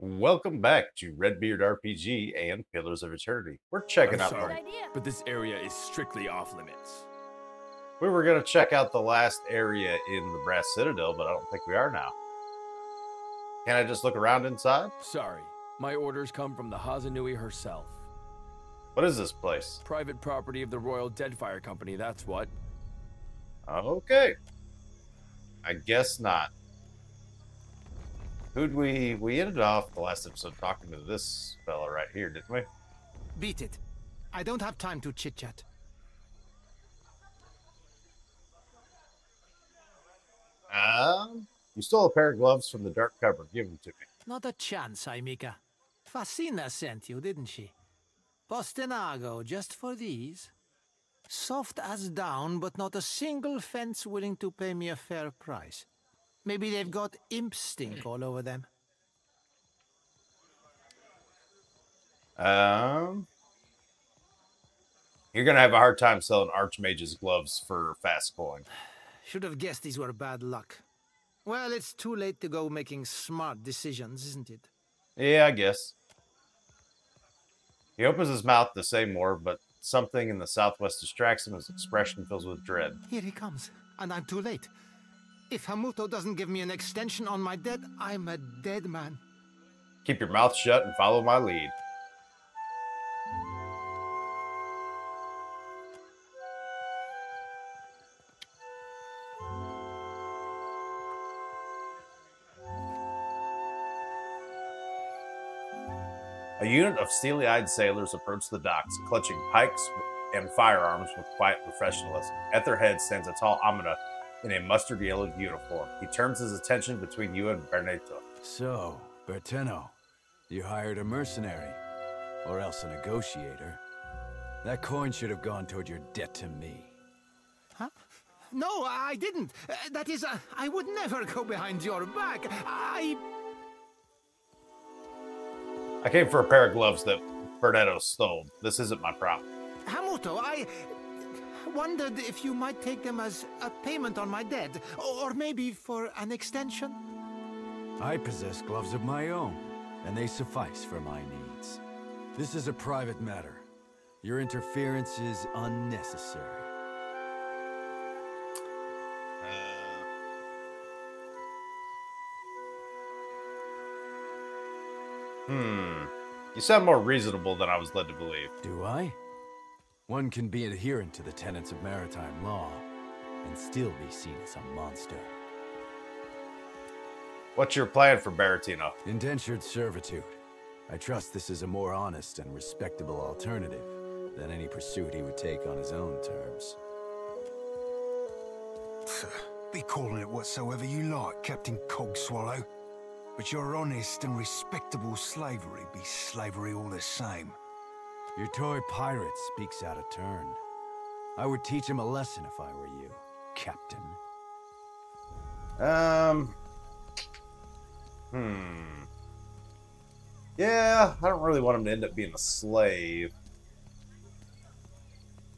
Welcome back to Redbeard RPG and Pillars of Eternity. We're checking out Sorry, but this area is strictly off limits. We were going to check out the last area in the Brass Citadel, but I don't think we are now. Can I just look around inside? Sorry, my orders come from the Hazanui herself. What is this place? Private property of the Royal Deadfire Company, that's what. Okay. I guess not. We ended off the last episode talking to this fella right here, didn't we? Beat it. I don't have time to chit-chat. You stole a pair of gloves from the dark cupboard. Give them to me. Not a chance, Aimika. Fascina sent you, didn't she? Postinago, just for these? Soft as down, but not a single fence willing to pay me a fair price. Maybe they've got imp stink all over them. You're gonna have a hard time selling Archmage's gloves for fast coin. Should have guessed these were bad luck. Well, it's too late to go making smart decisions, isn't it? Yeah, I guess. He opens his mouth to say more, but something in the southwest distracts him. His expression fills with dread. Here he comes, and I'm too late. If Hamuto doesn't give me an extension on my debt, I'm a dead man. Keep your mouth shut and follow my lead. A unit of steely-eyed sailors approach the docks, clutching pikes and firearms with quiet professionalism. At their head stands a tall Amida in a mustard-yellowed uniform. He turns his attention between you and Berneto. So, Berteno, you hired a mercenary, or else a negotiator. That coin should have gone toward your debt to me. Huh? No, I didn't. That is, I would never go behind your back. I came for a pair of gloves that Berneto stole. This isn't my problem. Hamuto, I wondered if you might take them as a payment on my debt, or maybe for an extension. I possess gloves of my own, and they suffice for my needs. This is a private matter. Your interference is unnecessary. You sound more reasonable than I was led to believe. Do I? One can be adherent to the tenets of maritime law, and still be seen as a monster. What's your plan for Baratino? Indentured servitude. I trust this is a more honest and respectable alternative than any pursuit he would take on his own terms. Be calling it whatsoever you like, Captain Cogswallow. But your honest and respectable slavery be slavery all the same. Your toy pirate speaks out of turn. I would teach him a lesson if I were you, Captain. Yeah, I don't really want him to end up being a slave.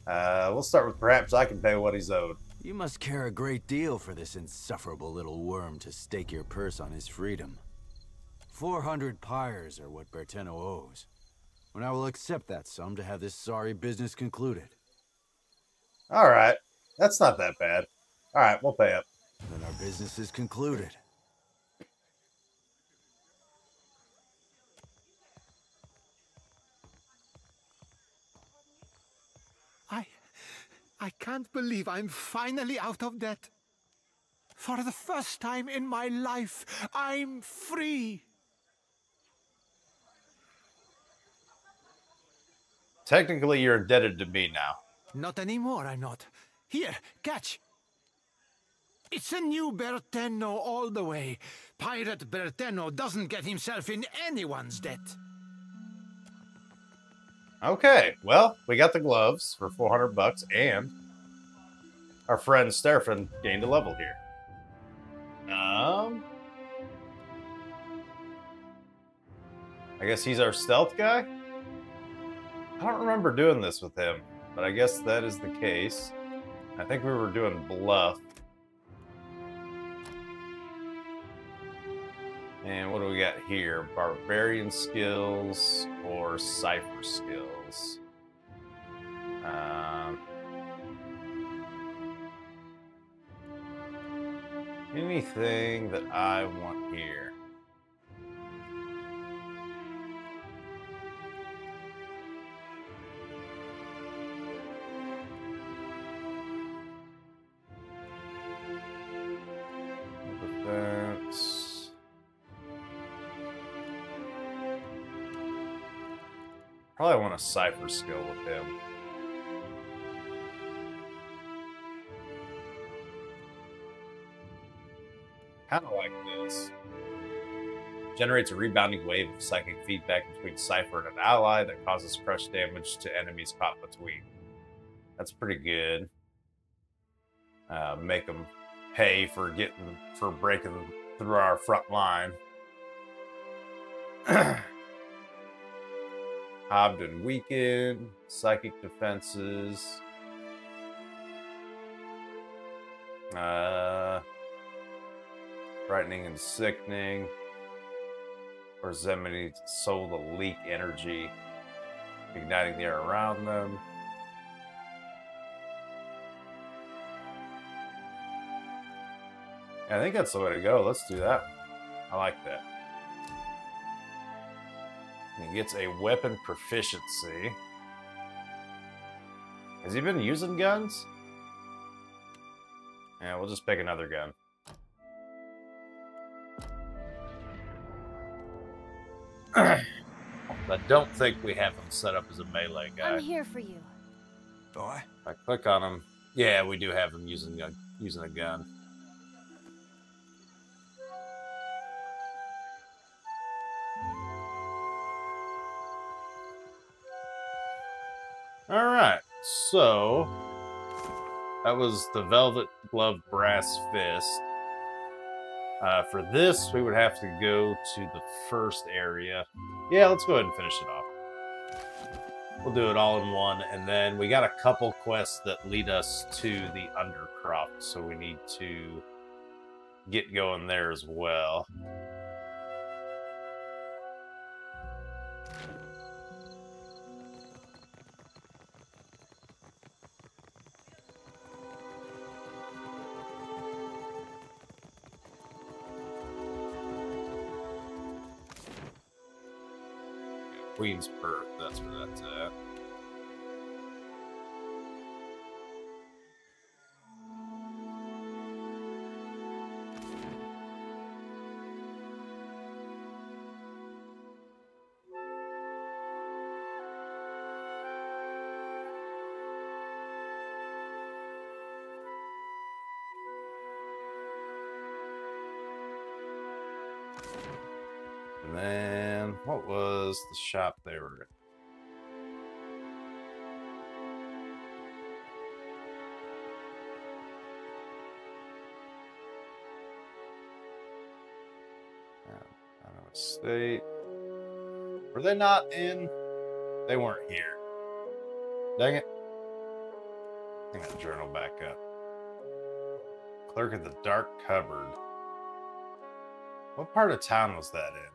We'll start with perhaps I can pay what he's owed. You must care a great deal for this insufferable little worm to stake your purse on his freedom. 400 pyres are what Berteno owes. When I will accept that sum to have this sorry business concluded. Alright, that's not that bad. Alright, we'll pay up. Then our business is concluded. I can't believe I'm finally out of debt. For the first time in my life, I'm free. Technically, you're indebted to me now. Not anymore, I'm not. Here, catch. It's a new Berteno all the way. Pirate Berteno doesn't get himself in anyone's debt. Okay, well, we got the gloves for 400 bucks, and our friend Sterfin gained a level here. I guess he's our stealth guy? I don't remember doing this with him, but I guess that is the case. I think we were doing bluff. And what do we got here? Barbarian skills or cipher skills? Anything that I want here? Defense. Probably want a cipher skill with him. Kind of like this. Generates a rebounding wave of psychic feedback between Cypher and an ally that causes crush damage to enemies caught between. That's pretty good. Make them pay for breaking through our front line. Hobbed and weakened. Psychic defenses. Frightening and sickening. Or Zemini soul to leak energy, igniting the air around them. Yeah, I think that's the way to go. Let's do that. I like that. He gets a weapon proficiency. Has he been using guns? Yeah, we'll just pick another gun. I don't think we have him set up as a melee guy. I'm here for you. Aye. If I click on him, yeah, we do have him using a gun. All right, so that was the Velvet Glove Brass Fist. For this, we would have to go to the first area. Yeah, let's go ahead and finish it off. We'll do it all in one, and then we got a couple quests that lead us to the Undercroft, so we need to get going there as well. Queen's Birth, that's where that's at. And then, what was the shop they were in? I don't know, state. Were they not in? They weren't here. Dang it. I got the journal back up. Clerk of the Dark Cupboard. What part of town was that in?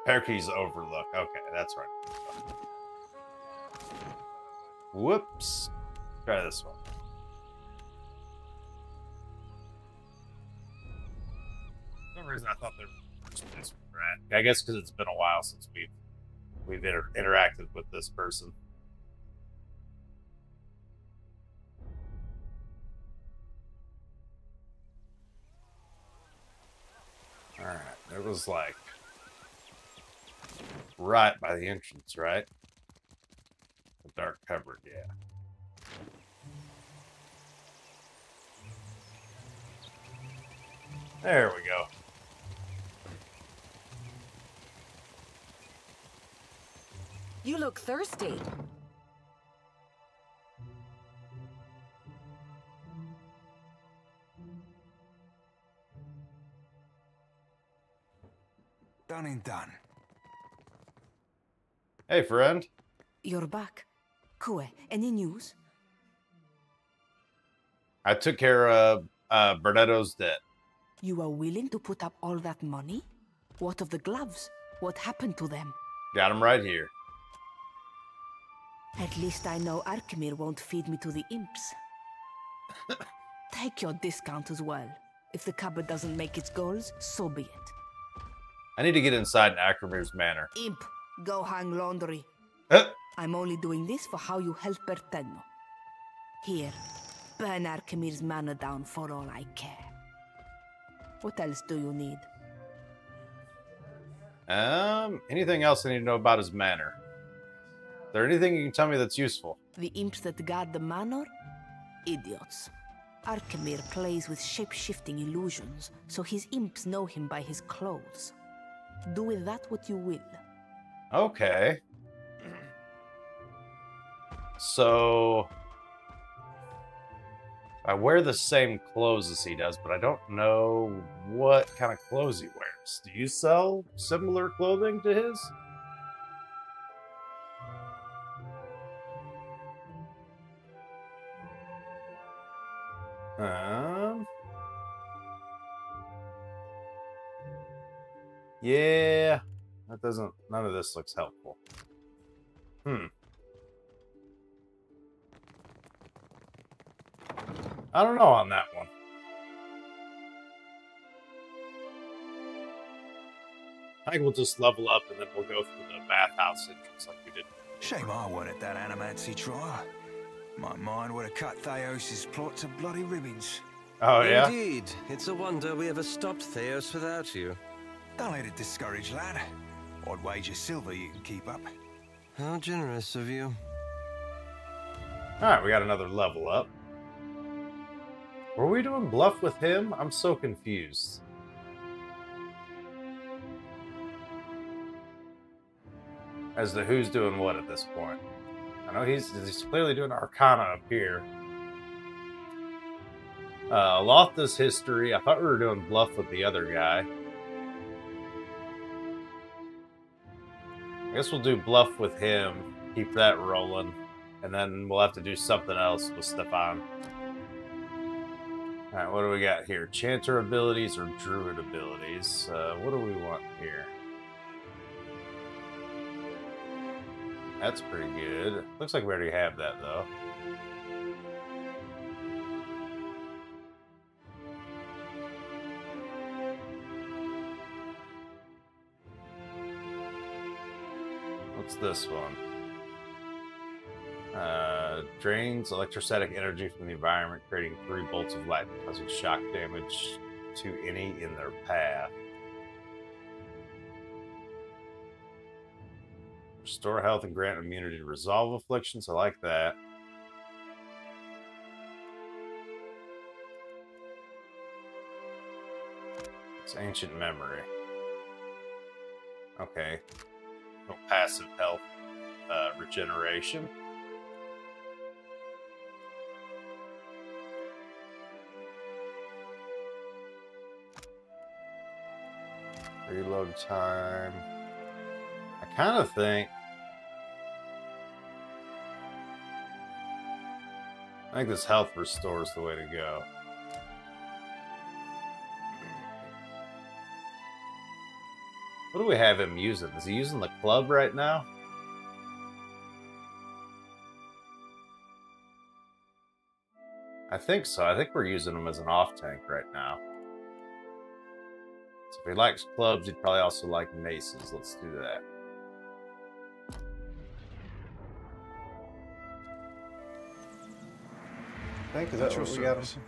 Perky's Overlook. Okay, that's right. Whoops. Try this one. For some reason I thought there was this rat. I guess because it's been a while since we've interacted with this person. Alright, it was like right by the entrance, right? The dark cupboard, yeah. There we go. You look thirsty. Done and done. Hey, friend. You're back. Kue, any news? I took care of Bernetto's debt. You are willing to put up all that money? What of the gloves? What happened to them? Got him right here. At least I know Arkemir won't feed me to the imps. Take your discount as well. If the cupboard doesn't make its goals, so be it. I need to get inside Akramir's manor. Imp, go hang laundry. Uh, I'm only doing this for how you help Bertenno. Here, burn Arkemir's manor down for all I care. What else do you need? Anything else I need to know about his manor? Is there anything you can tell me that's useful? The imps that guard the manor? Idiots. Arkemir plays with shape-shifting illusions, so his imps know him by his clothes. Do with that what you will. Okay. So I wear the same clothes as he does, but I don't know what kind of clothes he wears. Do you sell similar clothing to his? Yeah, that doesn't, none of this looks helpful. I don't know on that one. I think we'll just level up and then we'll go through the bathhouse entrance like we did. Shame I weren't at that animancy trial. My mind would have cut Theos' plot to bloody ribbons. Oh, yeah? Indeed. It's a wonder we ever stopped Theos without you. Don't let it discourage, lad. I'd wager silver you can keep up. How generous of you. Alright, we got another level up. Were we doing bluff with him? I'm so confused. As to who's doing what at this point. I know he's clearly doing Arcana up here. Lotha's history. I thought we were doing bluff with the other guy. I guess we'll do bluff with him. Keep that rolling. And then we'll have to do something else with Stefan. Alright, what do we got here? Chanter abilities or Druid abilities? What do we want here? That's pretty good. Looks like we already have that, though. What's this one? Drains electrostatic energy from the environment, creating 3 bolts of lightning, causing shock damage to any in their path. Restore health and grant immunity to resolve afflictions. I like that. It's ancient memory. Okay. No passive health regeneration. Reload time. I kind of think... I think this health restore is the way to go. What do we have him using? Is he using the club right now? I think so. I think we're using him as an off-tank right now. So if he likes clubs, he'd probably also like maces. Let's do that. I think is that what we got him?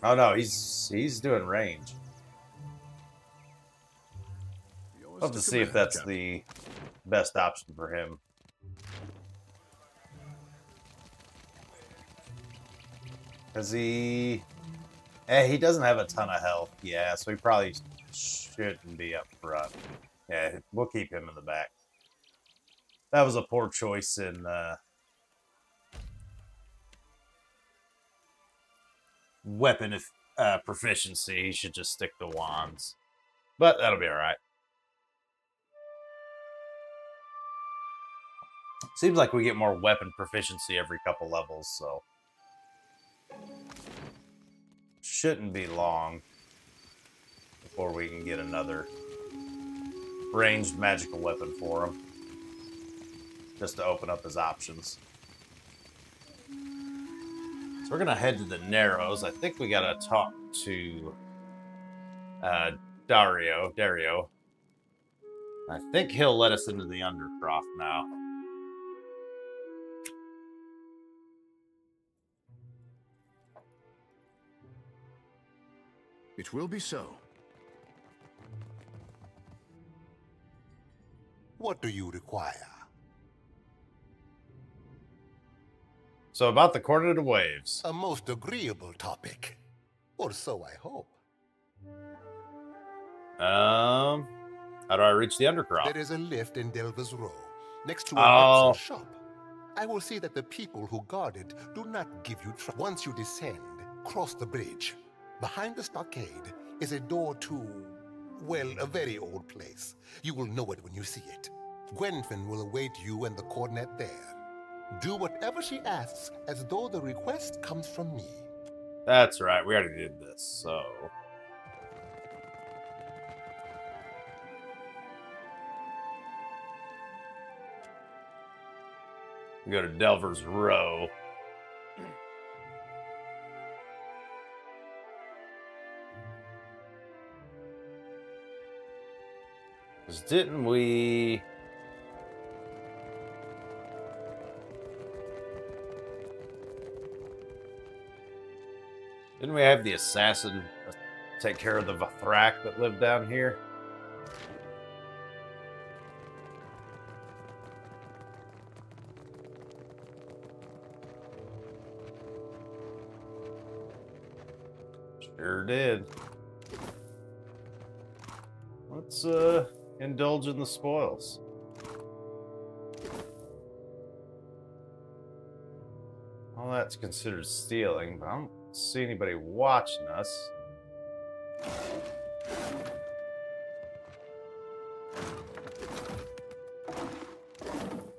Oh no, he's doing range. I'll have to see if that's the best option for him. Does he... he doesn't have a ton of health. Yeah, so he probably shouldn't be up front. Yeah, we'll keep him in the back. That was a poor choice in... weapon proficiency. He should just stick to wands. But that'll be alright. Seems like we get more weapon proficiency every couple levels, so... shouldn't be long before we can get another ranged magical weapon for him. Just to open up his options. So we're gonna head to the Narrows. I think we gotta talk to Dereo. I think he'll let us into the Undercroft now. It will be so. What do you require? So about the Cornett of Waves. A most agreeable topic. Or so I hope. How do I reach the Undercroft? There is a lift in Delver's Row, next to a Oh. shop. I will see that the people who guard it do not give you trouble. Once you descend, cross the bridge. Behind the stockade is a door to, well, a very old place. You will know it when you see it. Gwenfin will await you and the Cornett there. Do whatever she asks as though the request comes from me. That's right, we already did this, so... We go to Delver's Row. Because didn't we... Didn't we have the assassin take care of the Vathrak that lived down here? Sure did. Let's indulge in the spoils. All that's considered stealing, but I don't see anybody watching us.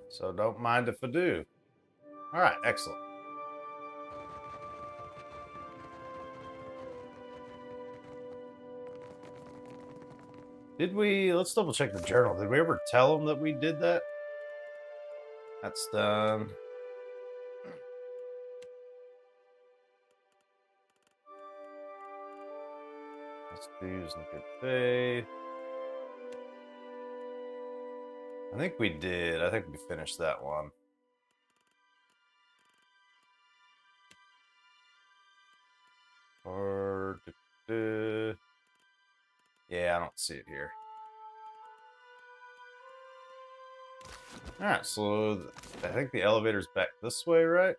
So don't mind if I do. All right, excellent. Did we, let's double check the journal. Did we ever tell them that we did that? That's done. Let's do using good faith. I think we did. I think we finished that one. Or yeah, I don't see it here. All right, so I think the elevator's back this way, right?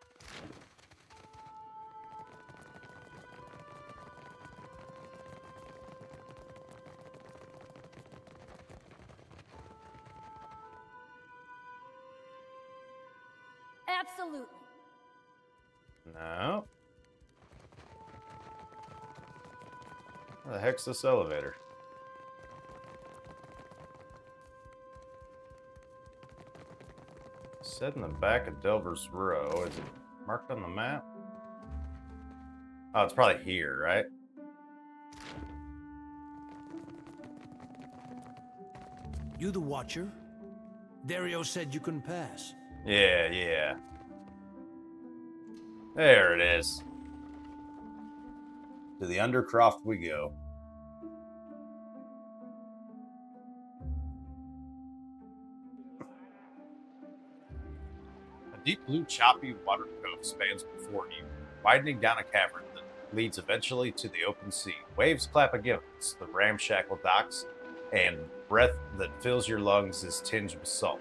Absolutely. No. Where the heck's this elevator? Set in the back of Delver's Row. Is it marked on the map? Oh, it's probably here, right? You the Watcher? Dereo said you can pass. Yeah. There it is. To the Undercroft we go. A deep blue, choppy water cove spans before you, widening down a cavern that leads eventually to the open sea. Waves clap against the ramshackle docks, and breath that fills your lungs is tinged with salt.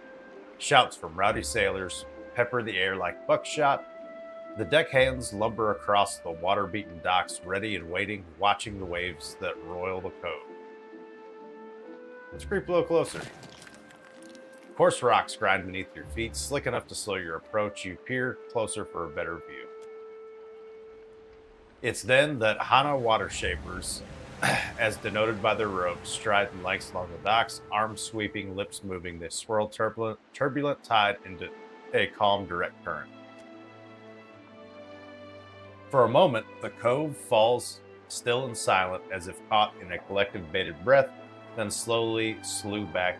Shouts from rowdy sailors pepper the air like buckshot. The deckhands lumber across the water-beaten docks, ready and waiting, watching the waves that roil the cove. Let's creep a little closer. Coarse rocks grind beneath your feet, slick enough to slow your approach. You peer closer for a better view. It's then that Hana water shapers, as denoted by their robes, stride in lengths along the docks, arms sweeping, lips moving. They swirl turbulent tide into a calm, direct current. For a moment, the cove falls still and silent, as if caught in a collective bated breath, then slowly slew back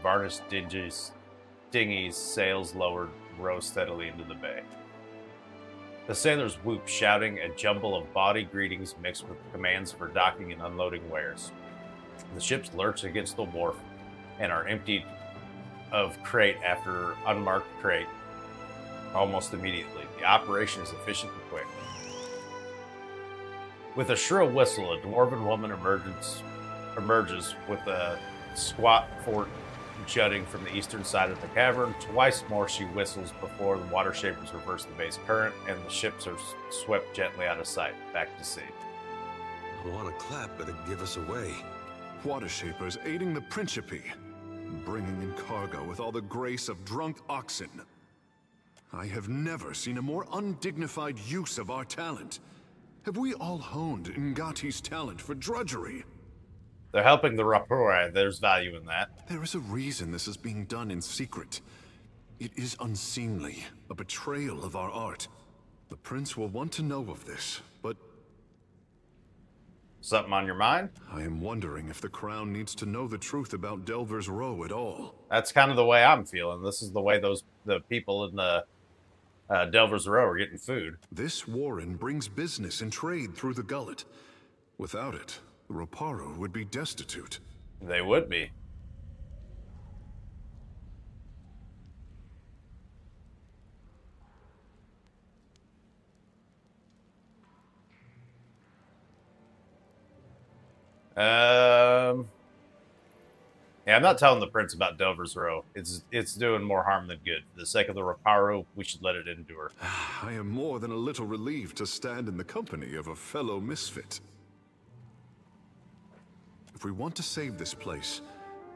varnished dinghies, sails lowered, rose steadily into the bay. The sailors whooped, shouting, a jumble of bawdy greetings mixed with commands for docking and unloading wares. The ships lurch against the wharf and are emptied of crate after unmarked crate almost immediately. The operation is efficient and quick. With a shrill whistle, a dwarven woman emerges with a squat fort jutting from the eastern side of the cavern. Twice more she whistles before the water shapers reverse the base current and the ships are swept gently out of sight, back to sea. I want to clap, but it'd give us away. Water shapers aiding the Principe, bringing in cargo with all the grace of drunk oxen. I have never seen a more undignified use of our talent. Have we all honed Ngati's talent for drudgery? They're helping the Rapura. There's value in that. There is a reason this is being done in secret. It is unseemly, a betrayal of our art. The prince will want to know of this, but... Something on your mind? I am wondering if the crown needs to know the truth about Delver's Row at all. That's kind of the way I'm feeling. This is the way the people in the Delver's Row are getting food. This warren brings business and trade through the gullet. Without it, the Roparu would be destitute. They would be. Yeah, I'm not telling the prince about Delver's Row. It's doing more harm than good. For the sake of the Roparu, we should let it endure. I am more than a little relieved to stand in the company of a fellow misfit. If we want to save this place,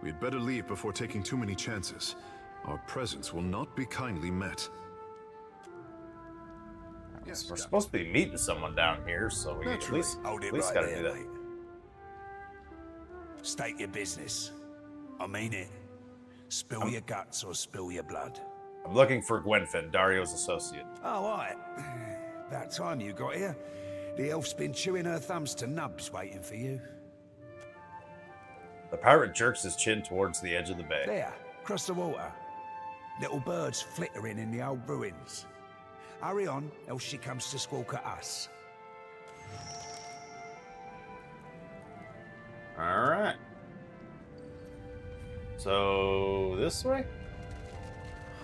we had better leave before taking too many chances. Our presence will not be kindly met. Yes, we're supposed to be meeting someone down here, so we at least gotta do that. Mate. State your business. I mean it. Spill your guts or spill your blood. I'm looking for Gwenfin, Dario's associate. Oh, right. About time you got here. The elf's been chewing her thumbs to nubs waiting for you. The pirate jerks his chin towards the edge of the bay. There, across the water. Little birds flittering in the old ruins. Hurry on, else she comes to squawk at us. All right. So, this way?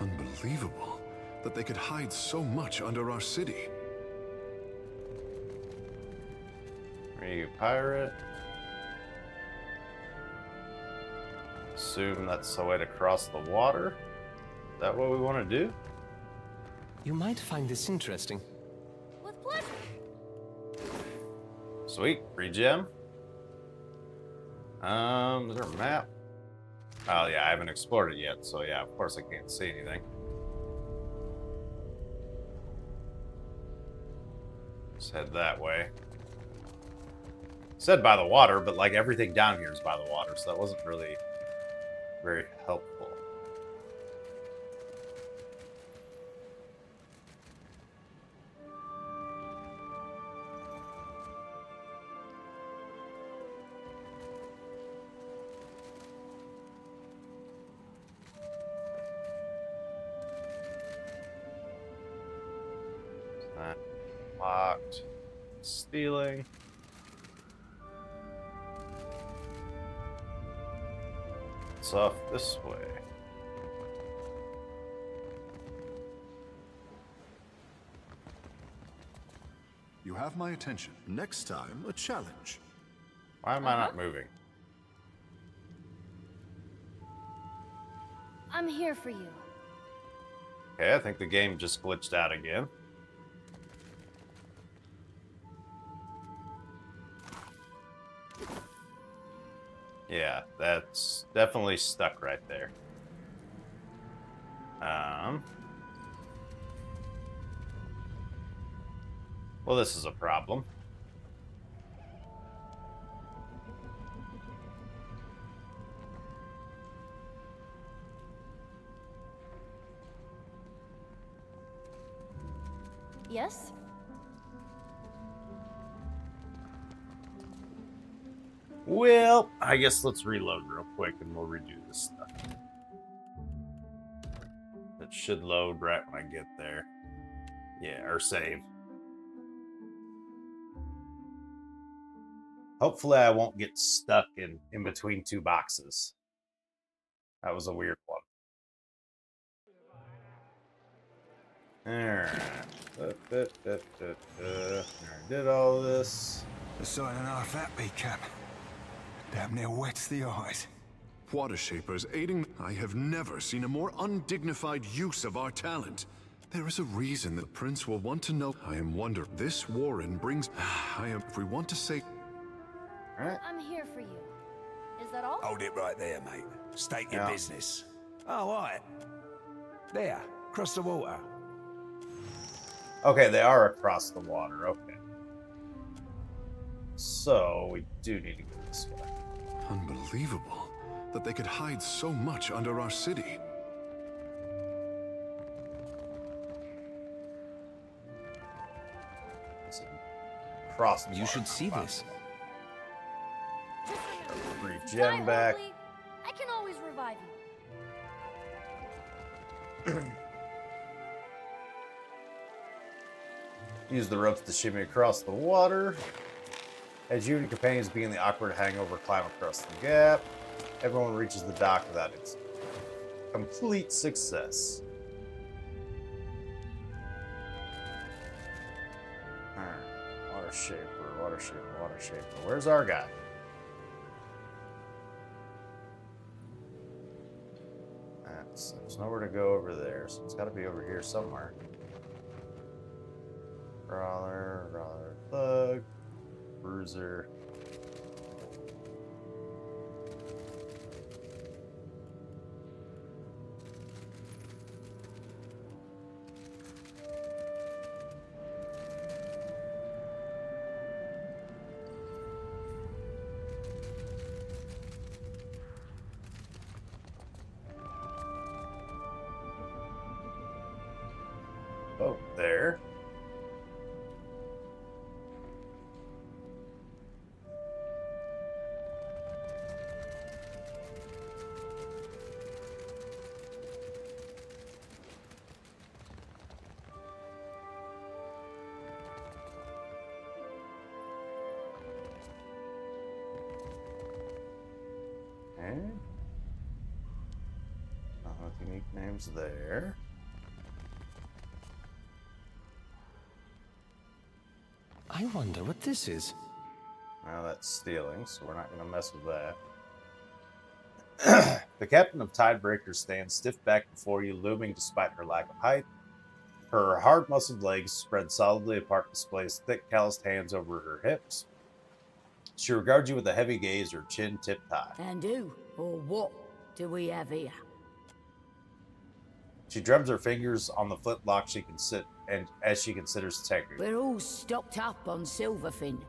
Unbelievable that they could hide so much under our city. Are you pirate? Assume that's the way to cross the water? Is that what we want to do? You might find this interesting. With pleasure. Sweet, free gem. Is there a map? Oh yeah, I haven't explored it yet, so yeah, of course I can't see anything. Let's head that way. Said by the water, but like everything down here is by the water, so that wasn't really very helpful. Locked. Stealing. It's off this way. You have my attention. Next time, a challenge. Why am I not moving? I'm here for you. Okay, I think the game just glitched out again. Yeah, that's definitely stuck right there. Well, this is a problem. Yes? Well, I guess let's reload real quick and we'll redo this stuff. It should load right when I get there. Yeah, or save. Hopefully I won't get stuck in between two boxes. That was a weird one. Alright. Did all this. The sight and half that be, Cap. Damn near wets the eyes. Water Shapers aiding... I have never seen a more undignified use of our talent. There is a reason that Prince will want to know. I am wondering. This warren brings... If we want to say... Alright. I'm here for you. Is that all? Hold it right there, mate. State your business. Oh, all right. There, across the water. Okay, they are across the water. Okay. So, we do need to go this way. Unbelievable that they could hide so much under our city. Cross the water. You should see this. Free gem back. I can always revive you. Use the ropes to shimmy across the water. As you and your companions begin the awkward hangover climb across the gap, everyone reaches the dock without its complete success. Alright. Water shaper, water shaper, water shaper. Where's our guy? There's nowhere to go over there, so it's got to be over here somewhere. Brawler, thug, bruiser. Oh, there. Okay. Unique names there. I wonder what this is. Well, that's stealing, so we're not going to mess with that. The captain of Tidebreaker stands stiff back before you, looming despite her lack of height. Her hard-muscled legs spread solidly apart displays thick, calloused hands over her hips. She regards you with a heavy gaze, her chin tipped high. And who, or what, do we have here? She drums her fingers on the flintlock as she considers technique. We're all stocked up on silverfin,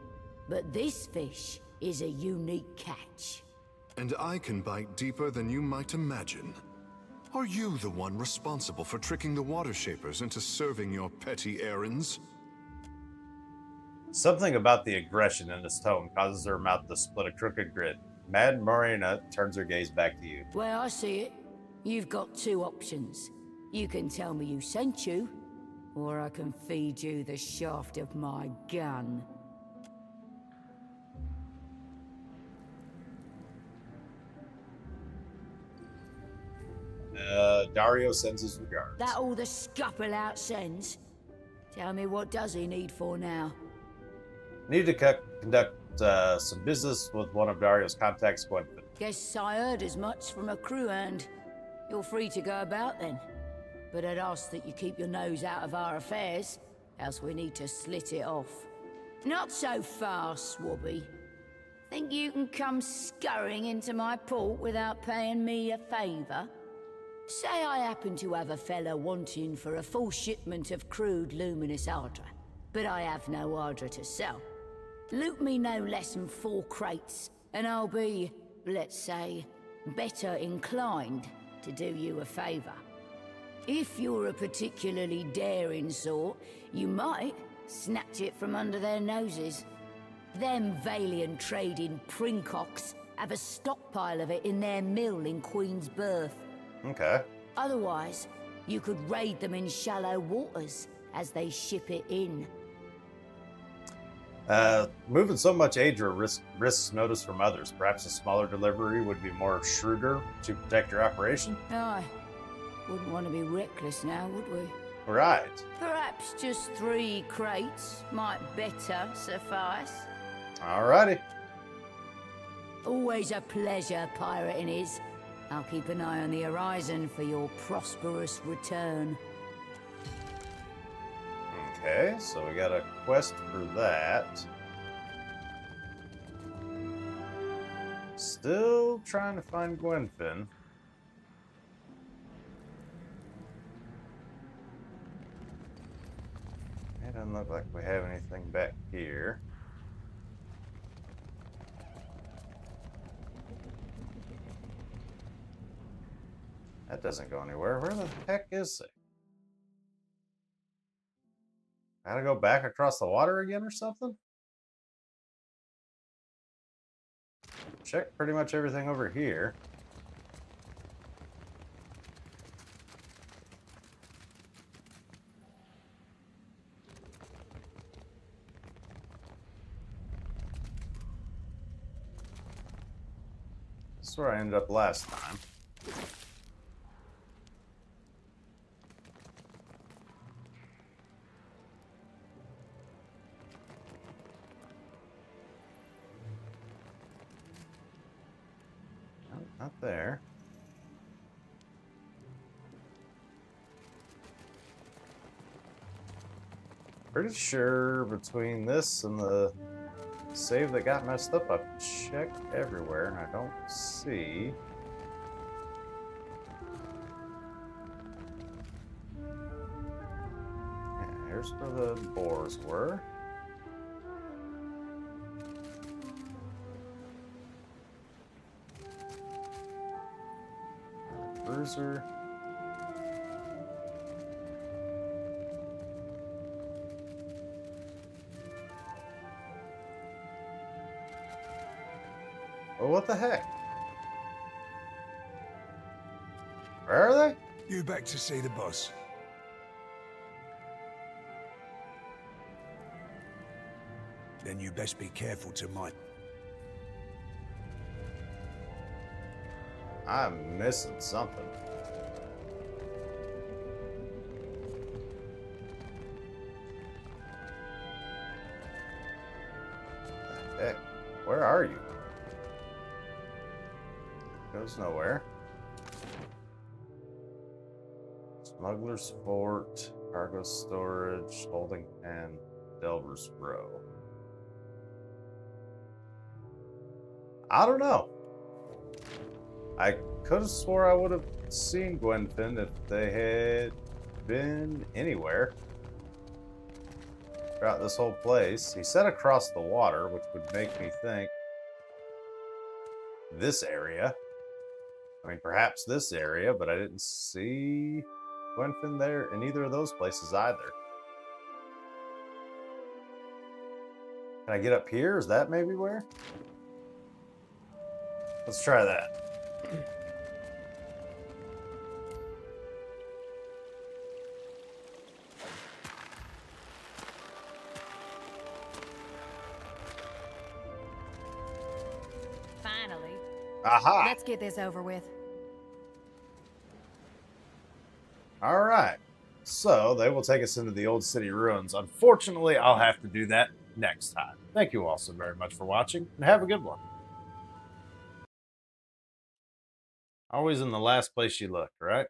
but this fish is a unique catch. And I can bite deeper than you might imagine. Are you the one responsible for tricking the Water Shapers into serving your petty errands? Something about the aggression in his tone causes her mouth to split a crooked grin. Mad Morena turns her gaze back to you. Well, I see it. You've got two options. You can tell me who sent you, or I can feed you the shaft of my gun. Dereo sends his regards. That all the scupper out sends? Tell me, what does he need for now? Need to conduct some business with one of Dareo's contacts, Quentin. Guess I heard as much from a crew hand. You're free to go about then. But I'd ask that you keep your nose out of our affairs, else we need to slit it off. Not so fast, Swabby. Think you can come scurrying into my port without paying me a favour? Say I happen to have a fella wanting for a full shipment of crude luminous Ardra, but I have no Ardra to sell. Loot me no less than 4 crates, and I'll be, let's say, better inclined to do you a favour. If you're a particularly daring sort, you might snatch it from under their noses. Them Valian trading princocks have a stockpile of it in their mill in Queen's Berth. Okay. Otherwise, you could raid them in shallow waters as they ship it in. Moving so much Adra risks notice from others. Perhaps a smaller delivery would be more shrewder to protect your operation? Aye. Wouldn't want to be reckless now, would we? Right. Perhaps just 3 crates might better suffice. Alrighty. Always a pleasure pirating is. I'll keep an eye on the horizon for your prosperous return. Okay, so we got a quest for that. Still trying to find Gwenfin. It doesn't look like we have anything back here. That doesn't go anywhere. Where the heck is it? Gotta go back across the water again or something? Check pretty much everything over here. This is where I ended up last time. Not there. Pretty sure between this and the save that got messed up, I've checked everywhere and I don't see. Yeah, here's where the boars were. Bruiser. Oh, what the heck? Where are they? You back to see the boss. Then you best be careful to mine. I'm missing something. What the heck? Where are you? Goes nowhere. Smuggler's Fort, cargo storage, holding pen, Delver's Row. I don't know. I could have swore I would have seen Gwenfin if they had been anywhere throughout this whole place. He said across the water, which would make me think this area. I mean, perhaps this area, but I didn't see Gwenfin there in either of those places either. Can I get up here? Is that maybe where? Let's try that. Finally. Aha! Let's get this over with. All right. So they will take us into the old city ruins. Unfortunately, I'll have to do that next time. Thank you all so very much for watching, and have a good one. Always in the last place you looked, right?